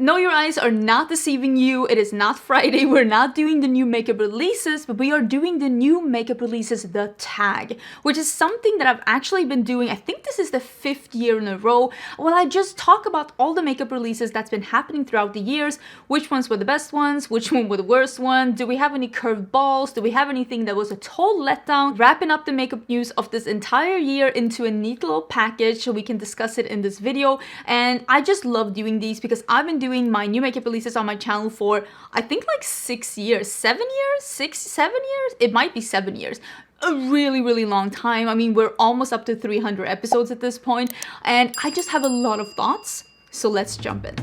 No, your eyes are not deceiving you. It is not Friday. We're not doing the new makeup releases, but we are doing the new makeup releases, the tag, which is something that I've actually been doing. I think this is the 5th year in a row. Well, I just talk about all the makeup releases that's been happening throughout the years. Which ones were the best ones? Which one were the worst one? Do we have any curved balls? Do we have anything that was a total letdown? Wrapping up the makeup news of this entire year into a neat little package so we can discuss it in this video. And I just love doing these because I've been doing my new makeup releases on my channel for I think like 6 years, 7 years, 7 years, it might be 7 years. A really long time. I mean, we're almost up to 300 episodes at this point, and I just have a lot of thoughts, so let's jump in.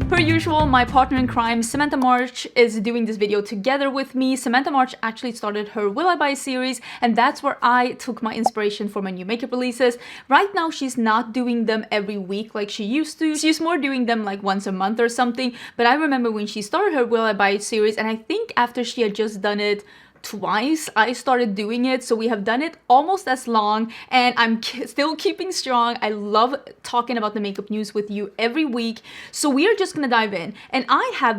Per usual, my partner in crime, Samantha March, is doing this video together with me. Samantha March actually started her Will I Buy series, and that's where I took my inspiration for my new makeup releases. Right now, she's not doing them every week like she used to. She's more doing them like once a month or something, but I remember when she started her Will I Buy series, and I think after she had just done it twice, I started doing it, so we have done it almost as long, and I'm still keeping strong. I love talking about the makeup news with you every week, so we are just gonna dive in. And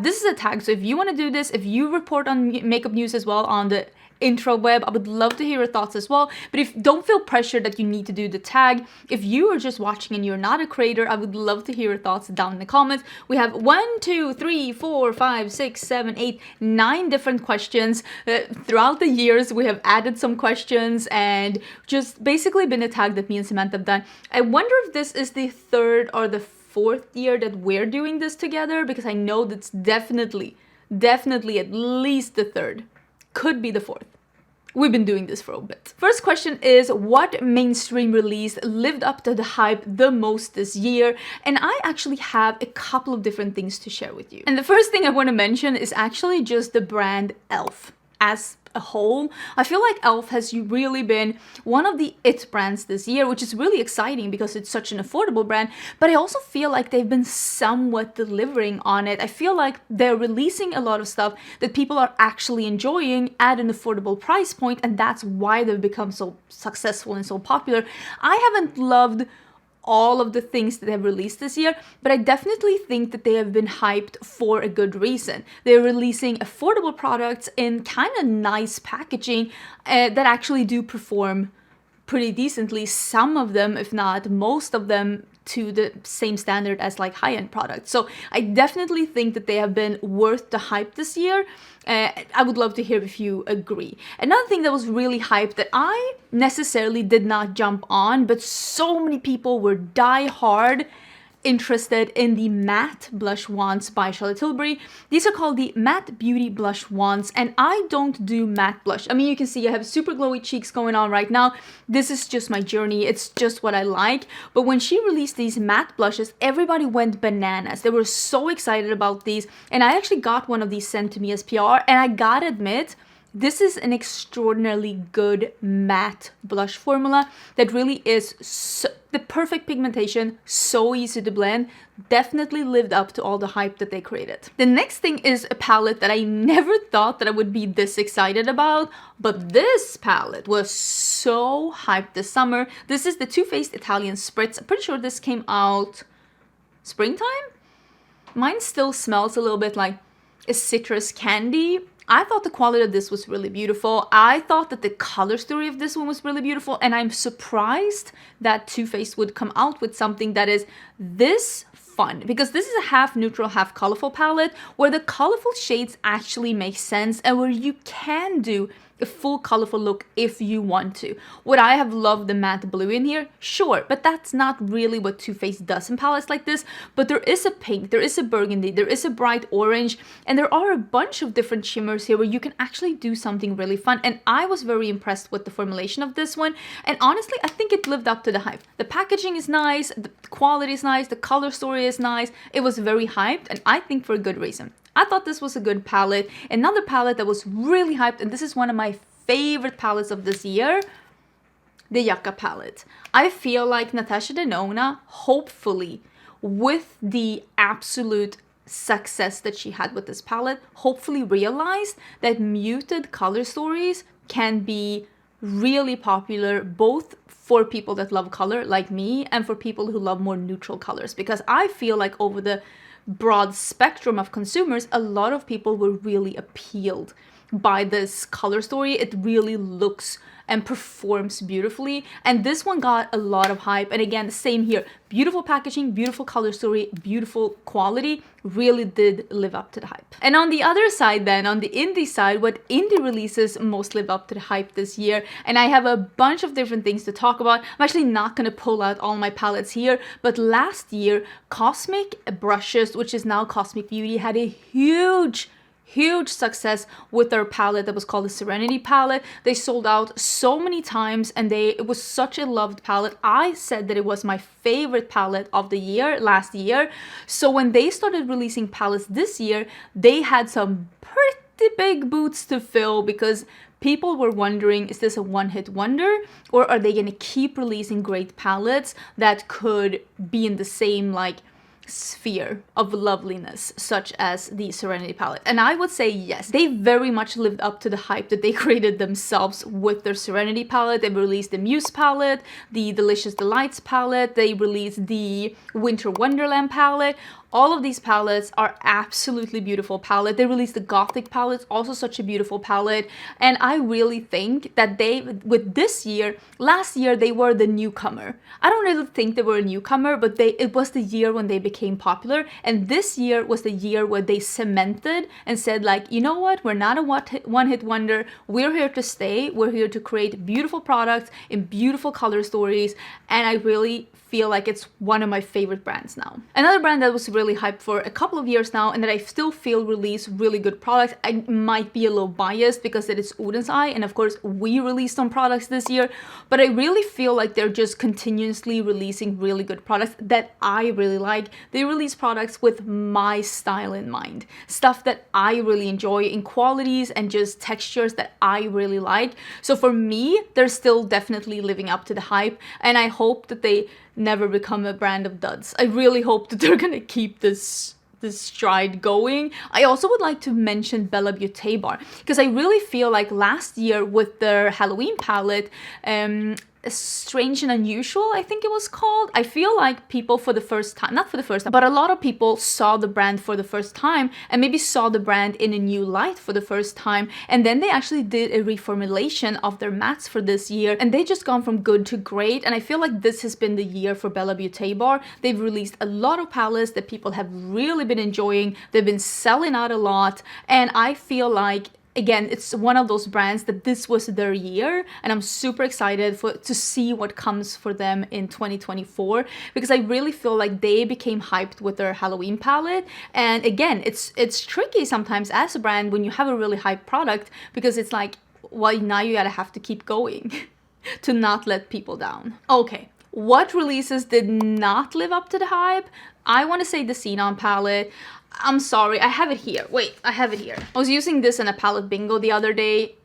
this is a tag, so if you want to do this, if you report on makeup news as well on the intro web, I would love to hear your thoughts as well. But don't feel pressured that you need to do the tag. If you are just watching and you're not a creator, I would love to hear your thoughts down in the comments. We have 1, 2, 3, 4, 5, 6, 7, 8, 9 different questions. Throughout the years, we have added some questions and just basically been a tag that me and Samantha have done. I wonder if this is the 3rd or the 4th year that we're doing this together, because I know that's definitely at least the 3rd. Could be the 4th. We've been doing this for a bit. First question is, what mainstream release lived up to the hype the most this year? And I actually have a couple of different things to share with you. And the first thing I want to mention is actually just the brand e.l.f. as a whole. I feel like e.l.f. has really been one of the it brands this year, which is really exciting because it's such an affordable brand, but I also feel like they've been somewhat delivering on it. I feel like they're releasing a lot of stuff that people are actually enjoying at an affordable price point, and that's why they've become so successful and so popular. I haven't loved all of the things that they've released this year, but I definitely think that they have been hyped for a good reason. They're releasing affordable products in kind of nice packaging that actually do perform pretty decently. Some of them, if not most of them, to the same standard as like high-end products. So I definitely think that they have been worth the hype this year. I would love to hear if you agree. Another thing that was really hyped that I necessarily did not jump on, but so many people were die-hard interested in the matte blush wands by Charlotte Tilbury. These are called the Matte Beauty blush wands, and I don't do matte blush. I mean, you can see I have super glowy cheeks going on right now. This is just my journey. It's just what I like. But when she released these matte blushes, everybody went bananas. They were so excited about these, and I actually got one of these sent to me as PR, and I gotta admit, this is an extraordinarily good matte blush formula that really is the perfect pigmentation, so easy to blend, definitely lived up to all the hype that they created. The next thing is a palette that I never thought that I would be this excited about, but this palette was so hyped this summer. This is the Too Faced Italian Spritz. I'm pretty sure this came out springtime? Mine still smells a little bit like a citrus candy. I thought the quality of this was really beautiful. I thought that the color story of this one was really beautiful, and I'm surprised that Too Faced would come out with something that is this fun, because this is a half neutral, half colorful palette where the colorful shades actually make sense and where you can do a full colorful look if you want to. Would I have loved the matte blue in here? Sure, but that's not really what Too Faced does in palettes like this. But there is a pink, there is a burgundy, there is a bright orange, and there are a bunch of different shimmers here where you can actually do something really fun. And I was very impressed with the formulation of this one. And honestly, I think it lived up to the hype. The packaging is nice, the quality is nice, the color story is nice. It was very hyped, and I think for a good reason. I thought this was a good palette. Another palette that was really hyped, and this is one of my favorite palettes of this year, the Yucca palette. I feel like Natasha Denona, hopefully, with the absolute success that she had with this palette, hopefully realized that muted color stories can be really popular both for people that love color like me and for people who love more neutral colors, because I feel like over the broad spectrum of consumers, a lot of people were really appealed by this color story. It really looks and performs beautifully, and this one got a lot of hype. And again, same here, beautiful packaging, beautiful color story, beautiful quality, really did live up to the hype. And on the other side then, on the indie side, what indie releases most live up to the hype this year, and I have a bunch of different things to talk about. I'm actually not going to pull out all my palettes here, but last year Cosmic Brushes, which is now Cosmic Beauty, had a huge success with their palette that was called the Serenity palette. They sold out so many times, and it was such a loved palette. I said that it was my favorite palette of the year last year. So when they started releasing palettes this year, they had some pretty big boots to fill, because people were wondering, is this a one-hit wonder, or are they going to keep releasing great palettes that could be in the same like sphere of loveliness, such as the Serenity palette? And I would say yes, they very much lived up to the hype that they created themselves with their Serenity palette. They released the Muse palette, the Delicious Delights palette, they released the Winter Wonderland palette. All of these palettes are absolutely beautiful palette. They released the Gothic palette, also such a beautiful palette. And I really think that with this year, last year they were the newcomer. I don't really think they were a newcomer, but it was the year when they became popular. And this year was the year where they cemented and said like, you know what, we're not a one-hit wonder. We're here to stay. We're here to create beautiful products in beautiful color stories. And I really feel like it's one of my favorite brands now. Another brand that was really hyped for a couple of years now, and that I still feel release really good products. I might be a little biased because it is Oden's Eye, and of course we released some products this year, but I really feel like they're just continuously releasing really good products that I really like. They release products with my style in mind, stuff that I really enjoy in qualities and just textures that I really like. So for me, they're still definitely living up to the hype, and I hope that they never become a brand of duds. I really hope that they're gonna keep this stride going. I also would like to mention Bella Beauté bar, because I really feel like last year with their Halloween palette, Strange and Unusual, I think it was called. I feel like people for the first time, not for the first time, but a lot of people saw the brand for the first time, and maybe saw the brand in a new light for the first time. And then they actually did a reformulation of their mattes for this year, and they just gone from good to great. And I feel like this has been the year for Bella Beauté bar. They've released a lot of palettes that people have really been enjoying. They've been selling out a lot, and I feel like, again, it's one of those brands that this was their year, and I'm super excited to see what comes for them in 2024, because I really feel like they became hyped with their Halloween palette. And again, it's tricky sometimes as a brand when you have a really hyped product, because it's like, well, now you gotta have to keep going to not let people down. Okay, what releases did not live up to the hype? I want to say the Xenon palette. I'm sorry, I have it here. Wait, I have it here. I was using this in a palette bingo the other day.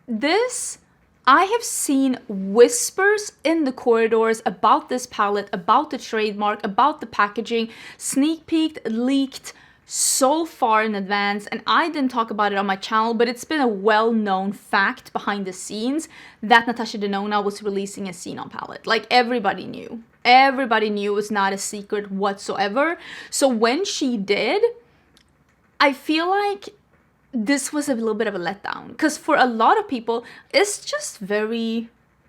I have seen whispers in the corridors about this palette, about the trademark, about the packaging, sneak peeked, leaked so far in advance, and I didn't talk about it on my channel, but it's been a well-known fact behind the scenes that Natasha Denona was releasing a Xenon palette. Like, everybody knew. Everybody knew, it was not a secret whatsoever. So when she did, I feel like this was a little bit of a letdown, because for a lot of people, it's just very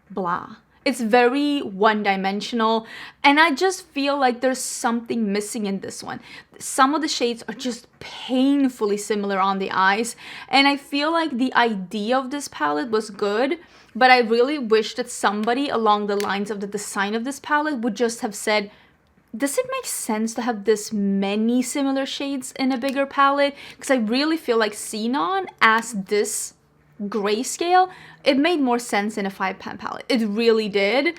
blah. It's very one-dimensional, and I just feel like there's something missing in this one. Some of the shades are just painfully similar on the eyes, and I feel like the idea of this palette was good, but I really wish that somebody along the lines of the design of this palette would just have said, does it make sense to have this many similar shades in a bigger palette? Because I really feel like Xenon as this grayscale, it made more sense in a 5-pan palette. It really did.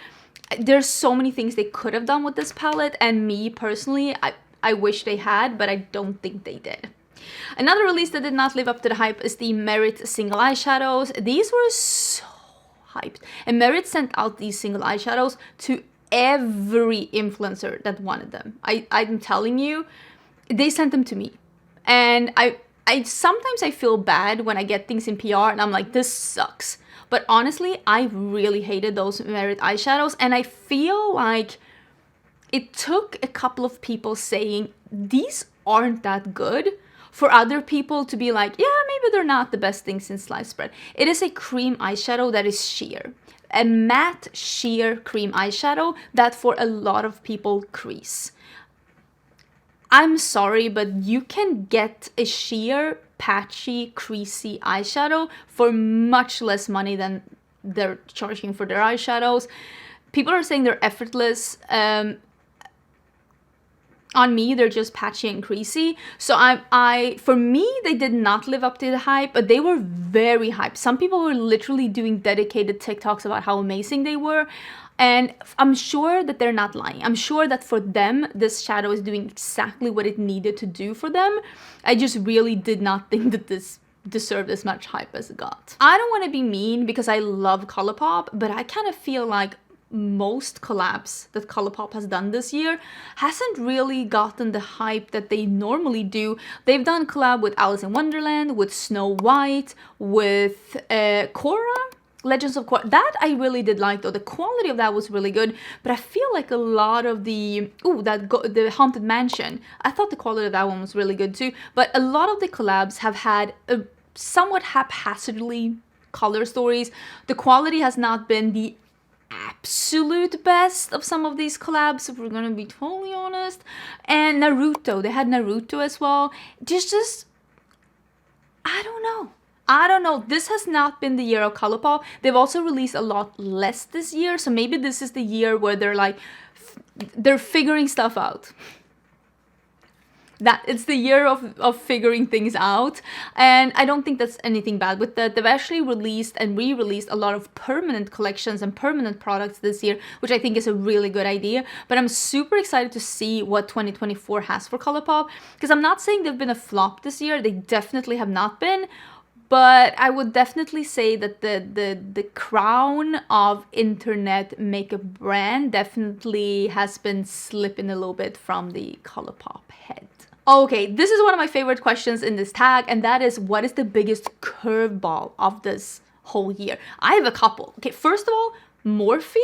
There's so many things they could have done with this palette, and me personally, I wish they had, but I don't think they did. Another release that did not live up to the hype is the Merit single eyeshadows. These were so hyped, and Merit sent out these single eyeshadows to every influencer that wanted them. I'm telling you, they sent them to me, and I sometimes I feel bad when I get things in PR and I'm like, this sucks. But honestly, I really hated those Merit eyeshadows, and I feel like it took a couple of people saying these aren't that good for other people to be like, yeah, maybe they're not the best thing since sliced bread. It is a cream eyeshadow that is sheer. A matte sheer cream eyeshadow that for a lot of people crease. I'm sorry, but you can get a sheer, patchy, creasy eyeshadow for much less money than they're charging for their eyeshadows. People are saying they're effortless. On me, they're just patchy and creasy. So for me, they did not live up to the hype, but they were very hyped. Some people were literally doing dedicated TikToks about how amazing they were. And I'm sure that they're not lying. I'm sure that for them, this shadow is doing exactly what it needed to do for them. I just really did not think that this deserved as much hype as it got. I don't want to be mean because I love Colourpop, but I kind of feel like most collabs that Colourpop has done this year hasn't really gotten the hype that they normally do. They've done collab with Alice in Wonderland, with Snow White, with Korra, Legends of Korra. That I really did like though. The quality of that was really good, but I feel like a lot of the the Haunted Mansion, I thought the quality of that one was really good too, but a lot of the collabs have had a somewhat haphazardly color stories. The quality has not been the absolute best of some of these collabs, if we're gonna be totally honest. And Naruto, they had Naruto as well. Just I don't know. This has not been the year of Colourpop. They've also released a lot less this year, so maybe this is the year where they're like they're figuring stuff out. That it's the year of figuring things out, and I don't think that's anything bad with that. They've actually released and re-released a lot of permanent collections and permanent products this year, which I think is a really good idea. But I'm super excited to see what 2024 has for Colourpop, because I'm not saying they've been a flop this year. They definitely have not been. But I would definitely say that the crown of internet makeup brand definitely has been slipping a little bit from the Colourpop head. Okay, this is one of my favorite questions in this tag, and that is, what is the biggest curveball of this whole year? I have a couple. Okay, first of all, Morphe,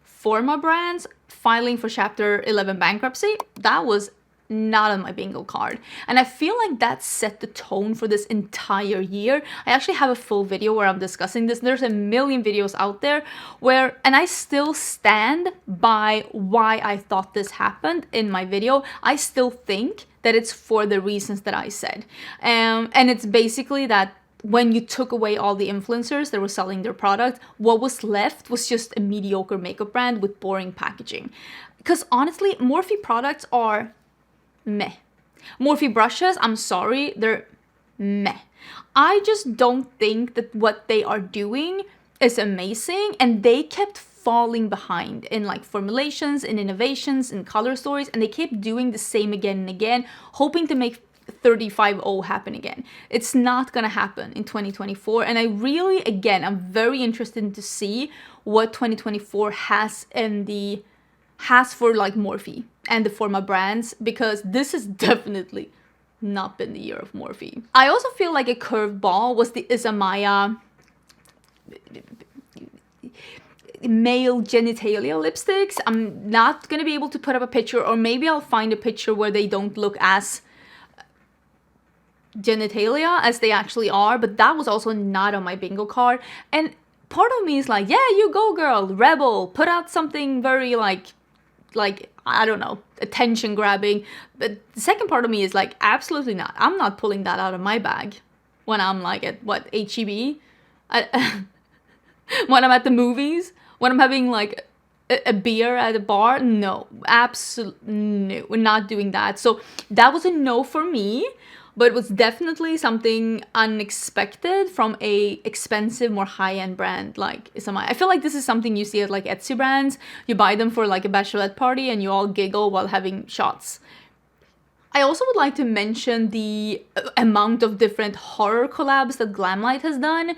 Forma brands filing for Chapter 11 bankruptcy. That was not on my bingo card, and I feel like that set the tone for this entire year. I actually have a full video where I'm discussing this. There's a million videos out there and I still stand by why I thought this happened in my video. I still think that it's for the reasons that I said, and it's basically that when you took away all the influencers that were selling their product, what was left was just a mediocre makeup brand with boring packaging. Because honestly, Morphe products are meh. Morphe brushes, I'm sorry, they're meh. I just don't think that what they are doing is amazing, and they kept falling behind in like formulations, in innovations, in color stories, and they kept doing the same again and again, hoping to make 35-0 happen again. It's not gonna happen in 2024, and I really, again, I'm very interested to see what 2024 has for like Morphe and the Forma brands, because this has definitely not been the year of Morphe. I also feel like a curveball was the Isamaya male genitalia lipsticks. I'm not gonna be able to put up a picture, or maybe I'll find a picture where they don't look as genitalia as they actually are, but that was also not on my bingo card. And part of me is like, yeah, you go girl, rebel, put out something very like I don't know, attention grabbing. But the second part of me is like, absolutely not. I'm not pulling that out of my bag when I'm like at what, HEB, when I'm at the movies, when I'm having like a beer at a bar. No, absolutely no, we're not doing that. So that was a no for me, but it was definitely something unexpected from a expensive, more high-end brand like Isamaya. I feel like this is something you see at like Etsy brands. You buy them for like a bachelorette party and you all giggle while having shots. I also would like to mention the amount of different horror collabs that Glamlight has done.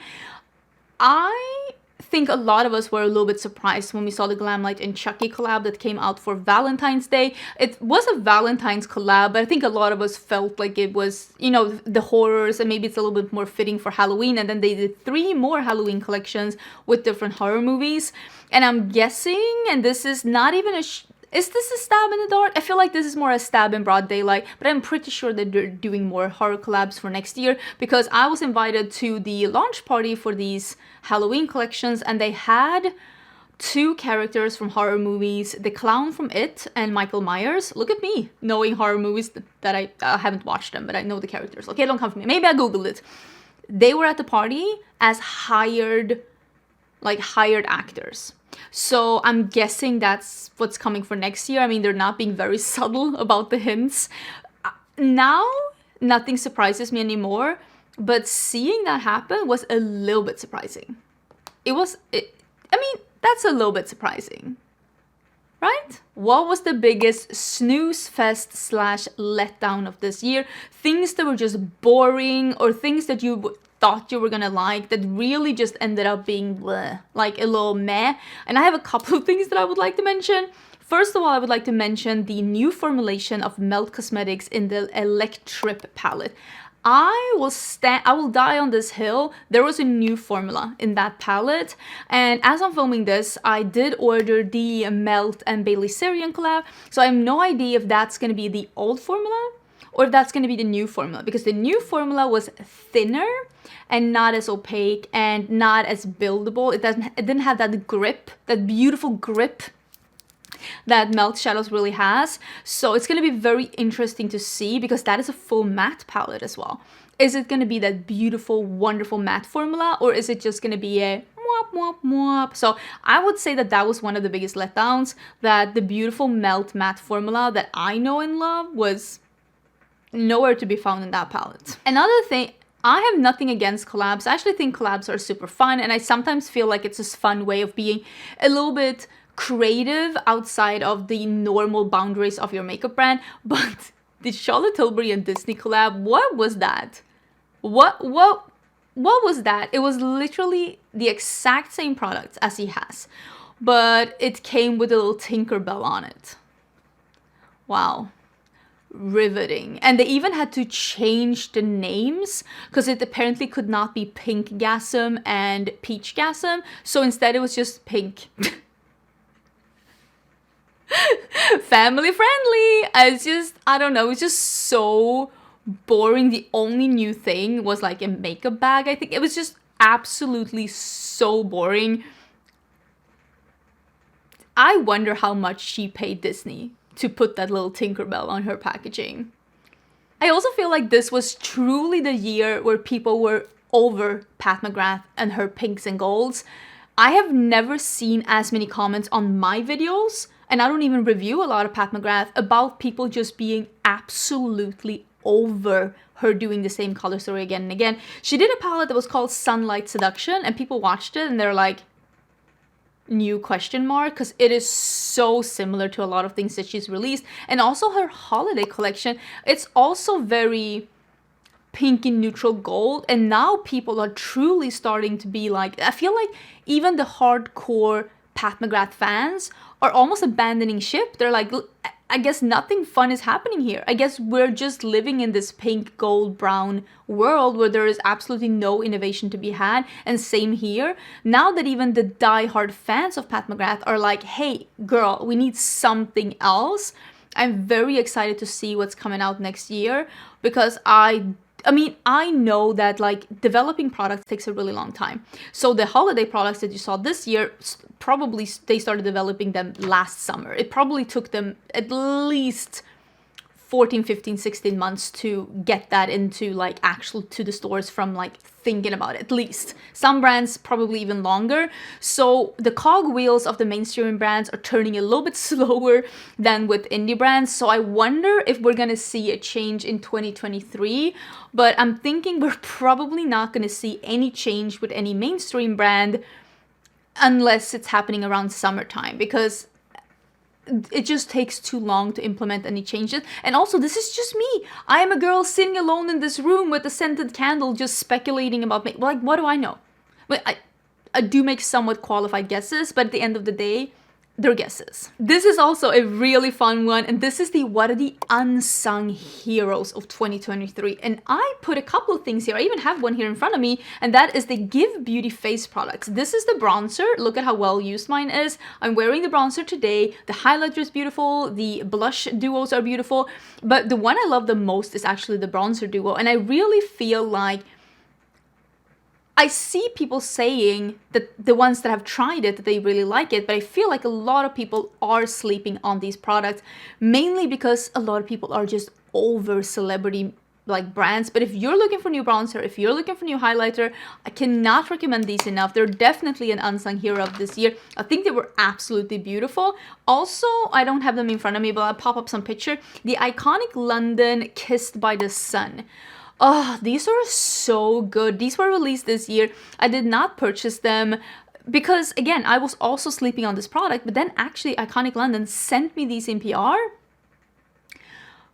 I think a lot of us were a little bit surprised when we saw the Glamlight and Chucky collab that came out for Valentine's Day. It was a Valentine's collab, but I think a lot of us felt like it was, you know, the horrors, and maybe it's a little bit more fitting for Halloween. And then they did 3 more Halloween collections with different horror movies. And I'm guessing, and this is not even a... Is this a stab in the dark? I feel like this is more a stab in broad daylight, but I'm pretty sure that they're doing more horror collabs for next year, because I was invited to the launch party for these Halloween collections, and they had 2 characters from horror movies, the clown from It and Michael Myers. Look at me, knowing horror movies that I haven't watched them, but I know the characters. Okay, don't come for me. Maybe I googled it. They were at the party as hired actors. So I'm guessing that's what's coming for next year. I mean, they're not being very subtle about the hints. Now, nothing surprises me anymore, but seeing that happen was a little bit surprising. That's a little bit surprising, right? What was the biggest snooze fest / letdown of this year? Things that were just boring, or things that you thought you were gonna like that really just ended up being bleh, like a little meh. And I have a couple of things that I would like to mention. First of all, I would like to mention the new formulation of Nomad Cosmetics in the Electrip palette. I will die on this hill. There was a new formula in that palette, and as I'm filming this, I did order the Melt and Bailey Sarian collab, so I have no idea if that's gonna be the old formula or if that's going to be the new formula, because the new formula was thinner and not as opaque and not as buildable. It didn't have that grip, that beautiful grip that Melt Shadows really has. So it's going to be very interesting to see, because that is a full matte palette as well. Is it going to be that beautiful, wonderful matte formula, or is it just going to be a mwop, mwop, mwop? So I would say that that was one of the biggest letdowns, that the beautiful Melt matte formula that I know and love was nowhere to be found in that palette. Another thing, I have nothing against collabs. I actually think collabs are super fun, and I sometimes feel like it's a fun way of being a little bit creative outside of the normal boundaries of your makeup brand. But the Charlotte Tilbury and Disney collab, what was that? What was that? It was literally the exact same product as he has, but it came with a little Tinkerbell on it. Wow. Riveting. And they even had to change the names, because it apparently could not be Pink Gasm and Peach Gasm, so instead it was just Pink. Family friendly. I don't know, it's just so boring. The only new thing was like a makeup bag. I think it was just absolutely so boring. I wonder how much she paid Disney to put that little Tinkerbell on her packaging. I also feel like this was truly the year where people were over Pat McGrath and her pinks and golds. I have never seen as many comments on my videos, and I don't even review a lot of Pat McGrath, about people just being absolutely over her doing the same color story again and again. She did a palette that was called Sunlight Seduction, and people watched it and they're like, new question mark, because it is so similar to a lot of things that she's released. And also her holiday collection, it's also very pink and neutral gold, and now people are truly starting to be like, I feel like even the hardcore Pat McGrath fans are almost abandoning ship. They're like, I guess nothing fun is happening here. I guess we're just living in this pink, gold, brown world where there is absolutely no innovation to be had. And same here. Now that even the die-hard fans of Pat McGrath are like, hey, girl, we need something else. I'm very excited to see what's coming out next year, because I know that like developing products takes a really long time. So the holiday products that you saw this year, probably they started developing them last summer. It probably took them at least 14, 15, 16 months to get that into like actual to the stores, from like thinking about it, at least. Some brands probably even longer. So the cog wheels of the mainstream brands are turning a little bit slower than with indie brands. So I wonder if we're gonna see a change in 2023, but I'm thinking we're probably not gonna see any change with any mainstream brand unless it's happening around summertime, because it just takes too long to implement any changes. And also, this is just me. I am a girl sitting alone in this room with a scented candle, just speculating about me. Like, what do I know? But do make somewhat qualified guesses, but at the end of the day, they're guesses. This is also a really fun one, and this is what are the unsung heroes of 2023. And I put a couple of things here. I even have one here in front of me, and that is the Give Beauty face products. This is the bronzer. Look at how well used mine is. I'm wearing the bronzer today. The highlighter is beautiful. The blush duos are beautiful. But the one I love the most is actually the bronzer duo. And I really feel like I see people saying that the ones that have tried it, that they really like it, but I feel like a lot of people are sleeping on these products, mainly because a lot of people are just over celebrity like brands. But if you're looking for new bronzer, if you're looking for new highlighter, I cannot recommend these enough. They're definitely an unsung hero of this year. I think they were absolutely beautiful. Also, I don't have them in front of me, but I'll pop up some picture. The iconic London Kissed by the Sun. Oh, these are so good. These were released this year. I did not purchase them because, again, I was also sleeping on this product, but then actually Iconic London sent me these in PR.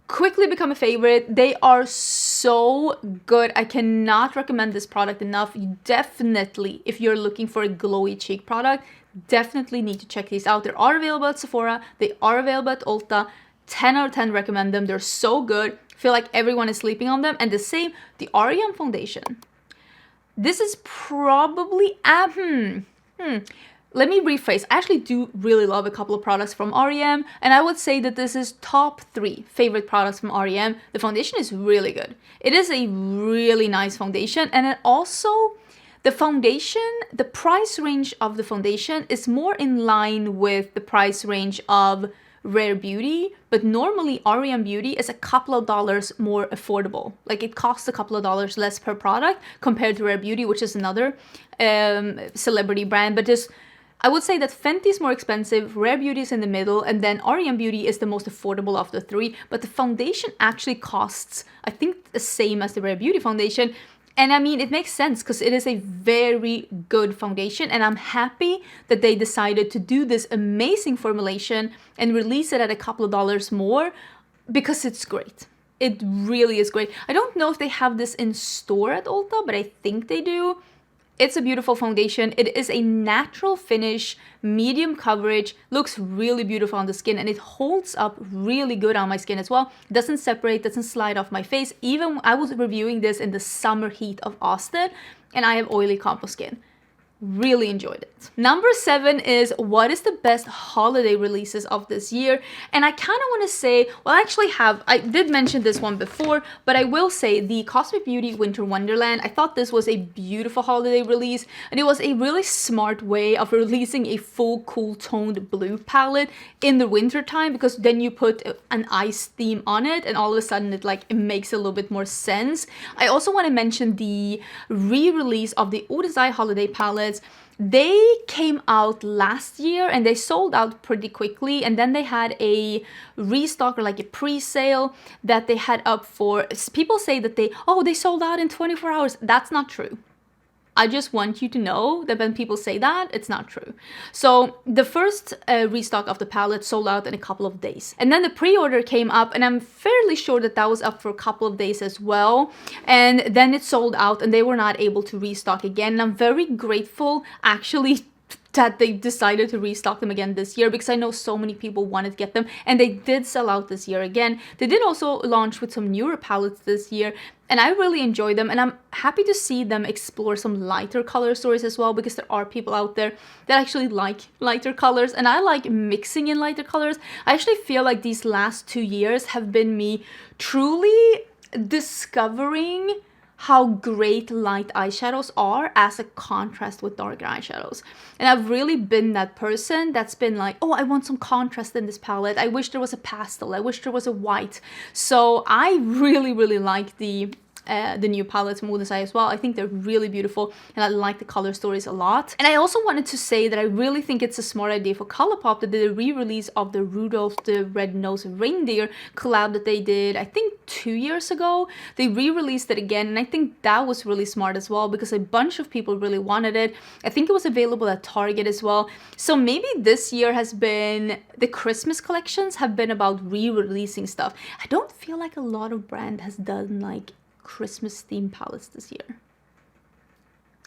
Quickly become a favorite. They are so good. I cannot recommend this product enough. You definitely, if you're looking for a glowy cheek product, definitely need to check these out. They are available at Sephora. They are available at Ulta. 10 out of 10 recommend them. They're so good. Feel like everyone is sleeping on them. And the same, the REM foundation. This is probably let me rephrase. I actually do really love a couple of products from REM, and I would say that this is top 3 favorite products from REM. The foundation is really good. It is a really nice foundation, and it also, the foundation, the price range of the foundation is more in line with the price range of Rare Beauty, but normally REM Beauty is a couple of dollars more affordable. Like it costs a couple of dollars less per product compared to Rare Beauty, which is another celebrity brand. But just, I would say that Fenty is more expensive, Rare Beauty is in the middle, and then REM Beauty is the most affordable of the 3. But the foundation actually costs, I think, the same as the Rare Beauty foundation. And I mean, it makes sense because it is a very good foundation, and I'm happy that they decided to do this amazing formulation and release it at a couple of dollars more because it's great. It really is great. I don't know if they have this in store at Ulta, but I think they do. It's a beautiful foundation. It is a natural finish, medium coverage, looks really beautiful on the skin, and it holds up really good on my skin as well. Doesn't separate, doesn't slide off my face. Even I was reviewing this in the summer heat of Austin, and I have oily combo skin. Really enjoyed it. Number 7 is what is the best holiday releases of this year? And I kind of want to say, well, I did mention this one before, but I will say the Cosmic Beauty Winter Wonderland. I thought this was a beautiful holiday release, and it was a really smart way of releasing a full cool toned blue palette in the winter time, because then you put an ice theme on it, and all of a sudden it makes a little bit more sense. I also want to mention the re-release of the Oden's Eye holiday palette. They came out last year and they sold out pretty quickly, and then they had a restock or like a pre-sale that they had up for, people say that they sold out in 24 hours. That's not true. I just want you to know that when people say that, it's not true. So the first restock of the palette sold out in a couple of days. And then the pre-order came up, and I'm fairly sure that that was up for a couple of days as well. And then it sold out and they were not able to restock again. And I'm very grateful actually that they decided to restock them again this year, because I know so many people wanted to get them, and they did sell out this year again. They did also launch with some newer palettes this year, and I really enjoy them, and I'm happy to see them explore some lighter color stories as well, because there are people out there that actually like lighter colors, and I like mixing in lighter colors. I actually feel like these last 2 years have been me truly discovering how great light eyeshadows are as a contrast with darker eyeshadows. And I've really been that person that's been like, oh, I want some contrast in this palette. I wish there was a pastel. I wish there was a white. So I really, really like the new palettes from Oden's Eye as well. I think they're really beautiful, and I like the color stories a lot. And I also wanted to say that I really think it's a smart idea for Colourpop that did a re-release of the Rudolph the Red-Nosed Reindeer collab that they did, I think 2 years ago. They re-released it again, and I think that was really smart as well, because a bunch of people really wanted it. I think it was available at Target as well. So maybe this year has been, the Christmas collections have been about re-releasing stuff. I don't feel like a lot of brand has done like Christmas themed palettes this year.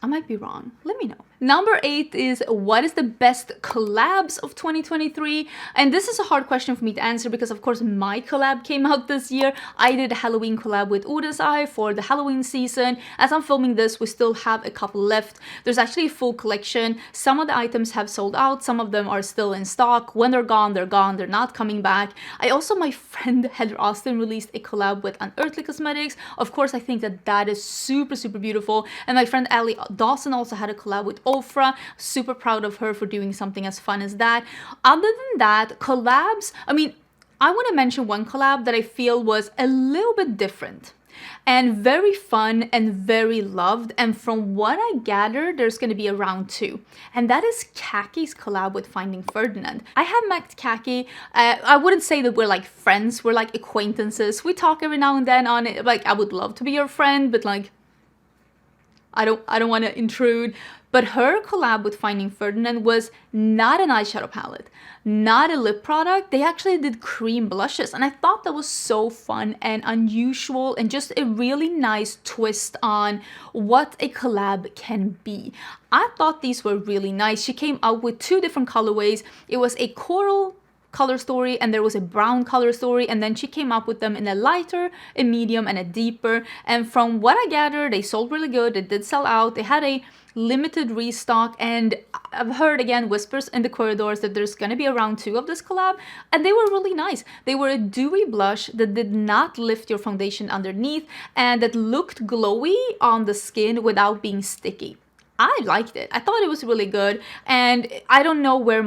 I might be wrong. Let me know. Number 8 is, what is the best collabs of 2023? And this is a hard question for me to answer because of course my collab came out this year. I did a Halloween collab with Oden for the Halloween season. As I'm filming this, we still have a couple left. There's actually a full collection. Some of the items have sold out, some of them are still in stock. When they're gone, they're gone, they're not coming back. My friend Heather Austin released a collab with Unearthly Cosmetics. Of course, I think that that is super, super beautiful. And my friend Ali Dawson also had a collab with Ofra. Super proud of her for doing something as fun as that. Other than that, collabs, I want to mention one collab that I feel was a little bit different and very fun and very loved, and from what I gather, there's going to be a round 2, and that is Kaki's collab with Finding Ferdinand. I have met Kaki. I wouldn't say that we're like friends, we're like acquaintances. We talk every now and then on it, like I would love to be your friend, but like I don't want to intrude. But her collab with Finding Ferdinand was not an eyeshadow palette, not a lip product. They actually did cream blushes, and I thought that was so fun and unusual and just a really nice twist on what a collab can be. I thought these were really nice. She came out with 2 different colorways. It was a coral color story and there was a brown color story, and then she came up with them in a lighter, a medium, and a deeper. And from what I gathered, they sold really good. It did sell out. They had a limited restock, and I've heard again whispers in the corridors that there's gonna be a round 2 of this collab, and they were really nice. They were a dewy blush that did not lift your foundation underneath and that looked glowy on the skin without being sticky. I liked it. I thought it was really good, and I don't know where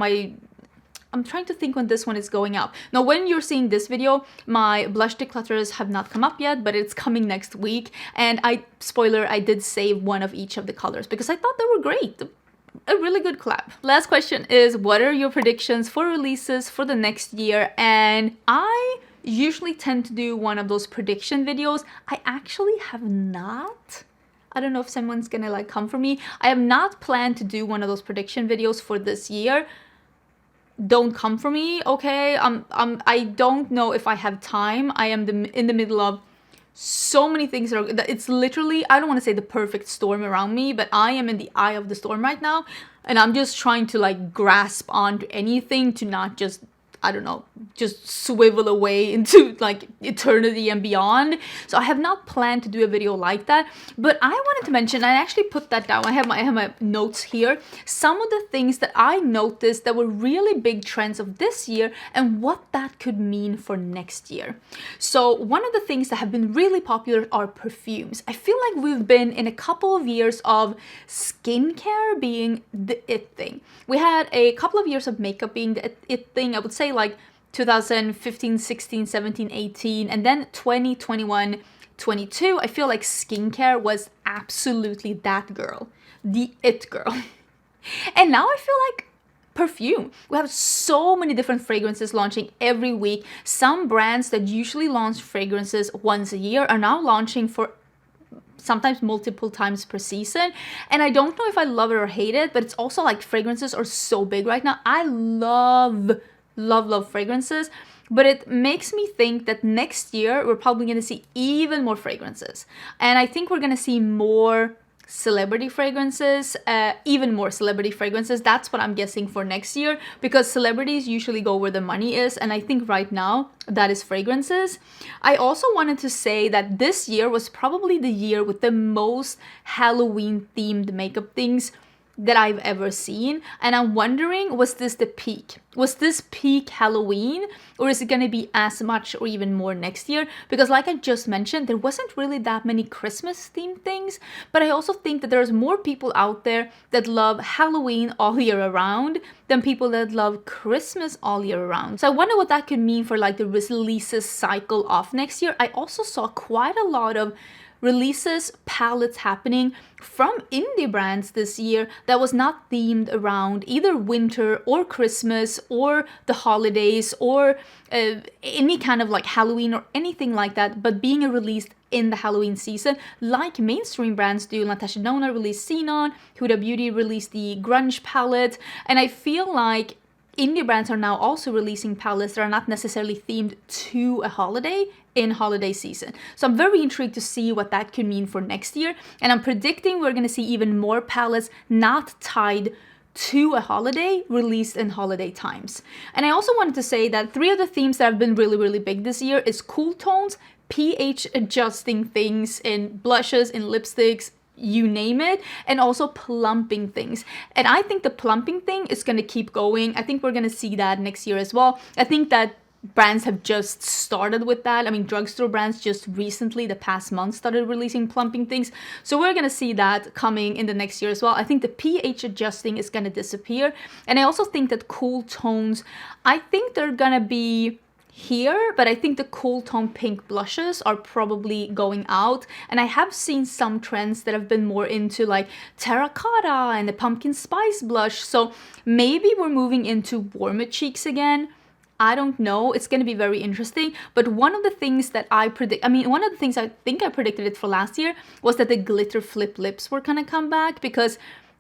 I'm trying to think when this one is going up. Now, when you're seeing this video, my blush declutterers have not come up yet, but it's coming next week. And spoiler, I did save one of each of the colors because I thought they were great. A really good collab. Last question is, what are your predictions for releases for the next year? And I usually tend to do one of those prediction videos. I actually have not. I don't know if someone's gonna like come for me. I have not planned to do one of those prediction videos for this year. Don't come for me, okay? I don't know if I have time. I am in the middle of so many things it's literally, I don't want to say the perfect storm around me, but I am in the eye of the storm right now, and I'm just trying to like grasp onto anything to not just, I don't know, just swivel away into like eternity and beyond. So I have not planned to do a video like that, but I wanted to mention, I actually put that down. I have my notes here. Some of the things that I noticed that were really big trends of this year and what that could mean for next year. So one of the things that have been really popular are perfumes. I feel like we've been in a couple of years of skincare being the it thing. We had a couple of years of makeup being the it thing. I would say like 2015, 16, 17, 18, and then 20, 21, 22. I feel like skincare was absolutely that girl, the it girl. And now I feel like perfume. We have so many different fragrances launching every week. Some brands that usually launch fragrances once a year are now launching for sometimes multiple times per season. And I don't know if I love it or hate it, but it's also like fragrances are so big right now. I love fragrances, but it makes me think that next year we're probably going to see even more fragrances. And I think we're going to see more celebrity fragrances, even more celebrity fragrances. That's what I'm guessing for next year, because celebrities usually go where the money is, and I think right now that is fragrances. I also wanted to say that this year was probably the year with the most Halloween themed makeup things that I've ever seen, and I'm wondering, was this the peak? Was this peak Halloween, or is it going to be as much or even more next year? Because like I just mentioned, there wasn't really that many Christmas themed things, but I also think that there's more people out there that love Halloween all year around than people that love Christmas all year around. So I wonder what that could mean for like the releases cycle of next year. I also saw quite a lot of releases, palettes happening from indie brands this year that was not themed around either winter or Christmas or the holidays or any kind of like Halloween or anything like that, but being released in the Halloween season, like mainstream brands do. Natasha Denona released Xenon, Huda Beauty released the Grunge palette, and I feel like indie brands are now also releasing palettes that are not necessarily themed to a holiday in holiday season. So I'm very intrigued to see what that could mean for next year. And I'm predicting we're going to see even more palettes not tied to a holiday released in holiday times. And I also wanted to say that 3 of the themes that have been really, really big this year is cool tones, pH adjusting things in blushes, in lipsticks, you name it, and also plumping things. And I think the plumping thing is going to keep going. I think we're going to see that next year as well. I think that brands have just started with that. I mean, drugstore brands just recently, the past month, started releasing plumping things. So we're going to see that coming in the next year as well. I think the pH adjusting is going to disappear. And I also think that cool tones, I think they're going to be here, but I think the cool tone pink blushes are probably going out. And I have seen some trends that have been more into like terracotta and the pumpkin spice blush. So maybe we're moving into warmer cheeks again. I don't know. It's going to be very interesting. But one of the things that I predict, one of the things I think I predicted it for last year was that the glitter flip lips were going to come back, because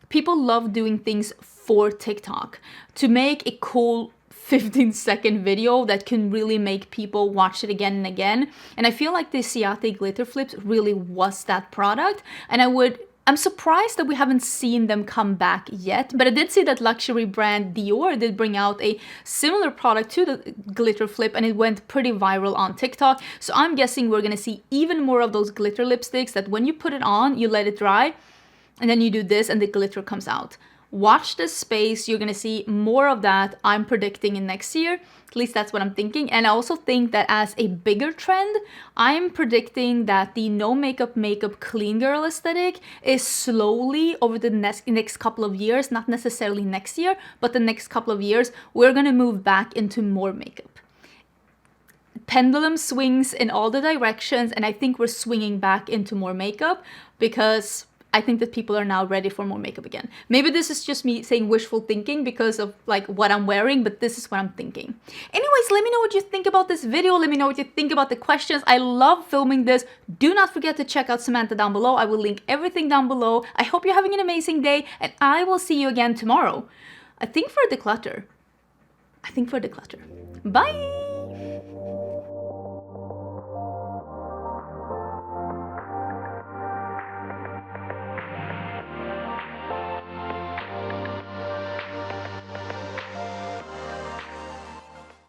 people love doing things for TikTok to make a cool 15-second video that can really make people watch it again and again. And I feel like the Ciate glitter flips really was that product. And I'm surprised that we haven't seen them come back yet, but I did see that luxury brand Dior did bring out a similar product to the glitter flip, and it went pretty viral on TikTok. So I'm guessing we're gonna see even more of those glitter lipsticks that when you put it on, you let it dry, and then you do this and the glitter comes out. Watch this space. You're gonna see more of that, I'm predicting, in next year. At least that's what I'm thinking. And I also think that as a bigger trend, I'm predicting that the no makeup clean girl aesthetic is slowly over the next couple of years, not necessarily next year, but the next couple of years, we're gonna move back into more makeup. Pendulum swings in all the directions, and I think we're swinging back into more makeup because I think that people are now ready for more makeup again. Maybe this is just me saying wishful thinking because of like what I'm wearing, but this is what I'm thinking. Anyways, let me know what you think about this video. Let me know what you think about the questions. I love filming this. Do not forget to check out Samantha down below. I will link everything down below. I hope you're having an amazing day, and I will see you again tomorrow. I think for declutter. Bye!